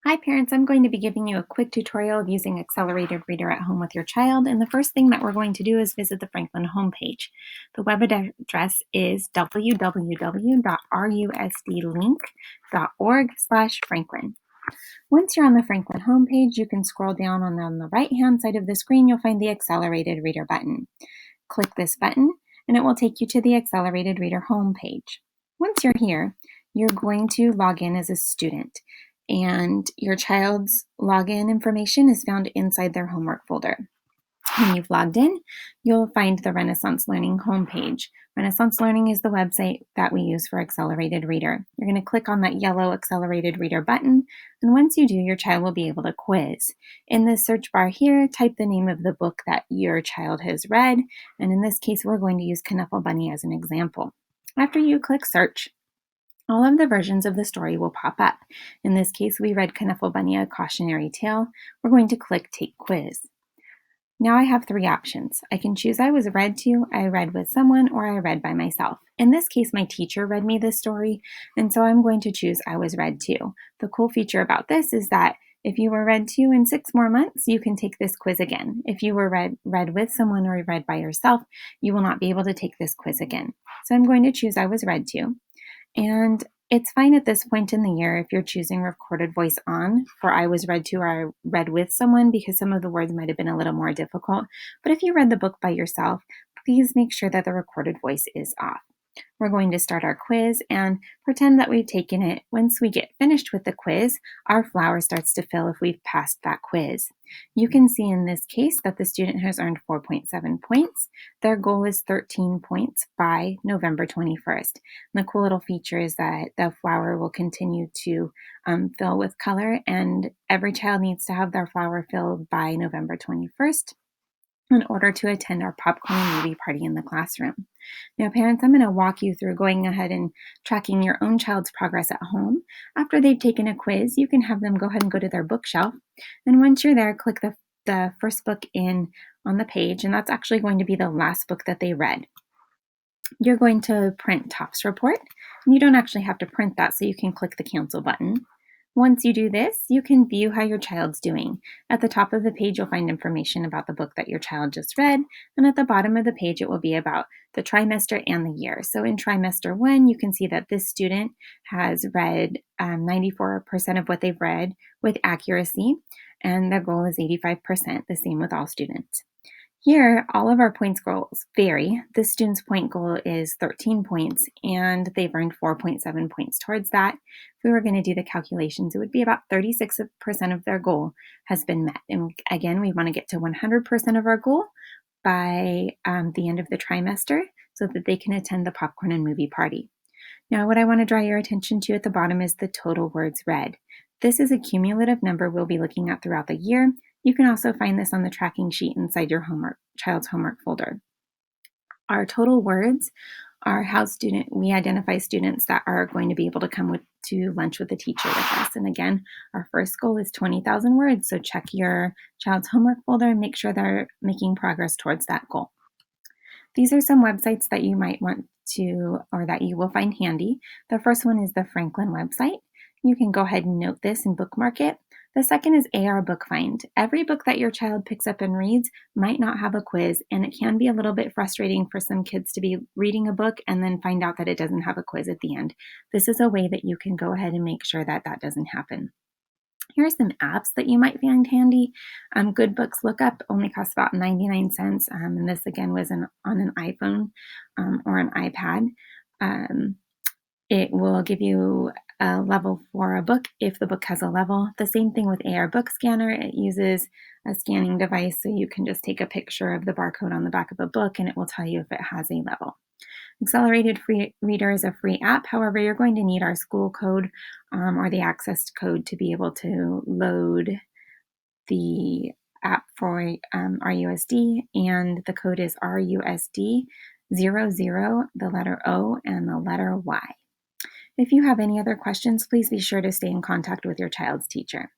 Hi parents, I'm going to be giving you a quick tutorial of using Accelerated Reader at home with your child. And the first thing that we're going to do is visit the Franklin homepage. The web address is www.rusdlink.org/Franklin. Once you're on the Franklin homepage, you can scroll down on the right-hand side of the screen, you'll find the Accelerated Reader button. Click this button and it will take you to the Accelerated Reader homepage. Once you're here, you're going to log in as a student, and your child's login information is found inside their homework folder. When you've logged in, you'll find the Renaissance Learning homepage. Renaissance Learning is the website that we use for Accelerated Reader. You're going to click on that yellow Accelerated Reader button, and once you do, your child will be able to quiz. In the search bar here, type the name of the book that your child has read, and in this case, we're going to use Knuffle Bunny as an example. After you click search, all of the versions of the story will pop up. In this case, we read Knuffle Bunny, A Cautionary Tale. We're going to click Take Quiz. Now I have three options. I can choose I was read to, I read with someone, or I read by myself. In this case, my teacher read me this story, and so I'm going to choose I was read to. The cool feature about this is that if you were read to in 6 more months, you can take this quiz again. If you were read with someone or read by yourself, you will not be able to take this quiz again. So I'm going to choose I was read to. And it's fine at this point in the year if you're choosing recorded voice on for I was read to or I read with someone, because some of the words might have been a little more difficult. But if you read the book by yourself, please make sure that the recorded voice is off. We're going to start our quiz and pretend that we've taken it. Once we get finished with the quiz, our flower starts to fill if we've passed that quiz. You can see in this case that the student has earned 4.7 points. Their goal is 13 points by November 21st. And the cool little feature is that the flower will continue to fill with color, and every child needs to have their flower filled by November 21st. In order to attend our popcorn and movie party in the classroom. Now, parents, I'm going to walk you through going ahead and tracking your own child's progress at home. After they've taken a quiz, you can have them go ahead and go to their bookshelf. And once you're there, click the first book in on the page, and that's actually going to be the last book that they read. You're going to print Topps report, and you don't actually have to print that, so you can click the cancel button. Once you do this, you can view how your child's doing. At the top of the page, you'll find information about the book that your child just read, and at the bottom of the page, it will be about the trimester and the year. So in trimester 1, you can see that this student has read 94% of what they've read with accuracy, and their goal is 85%, the same with all students. Here, all of our points goals vary. This student's point goal is 13 points, and they've earned 4.7 points towards that. If we were going to do the calculations, it would be about 36% of their goal has been met. And again, we want to get to 100% of our goal by the end of the trimester so that they can attend the popcorn and movie party. Now, what I want to draw your attention to at the bottom is the total words read. This is a cumulative number we'll be looking at throughout the year. You can also find this on the tracking sheet inside your child's homework folder. Our total words are how we identify students that are going to be able to come to lunch with the teacher with us. And again, our first goal is 20,000 words. So check your child's homework folder and make sure they're making progress towards that goal. These are some websites that you might want to, or that you will find handy. The first one is the Franklin website. You can go ahead and note this and bookmark it. The second is AR Bookfind. Every book that your child picks up and reads might not have a quiz, and it can be a little bit frustrating for some kids to be reading a book and then find out that it doesn't have a quiz at the end. This is a way that you can go ahead and make sure that that doesn't happen. Here are some apps that you might find handy. Good Books Lookup only costs about 99 cents, and this again was on an iPhone or an iPad. It will give you a level for a book if the book has a level. The same thing with AR Book Scanner. It uses a scanning device, so you can just take a picture of the barcode on the back of a book and it will tell you if it has a level. Accelerated Reader is a free app. However, you're going to need our school code or the access code to be able to load the app for RUSD, and the code is RUSD 00, the letter O, and the letter Y. If you have any other questions, please be sure to stay in contact with your child's teacher.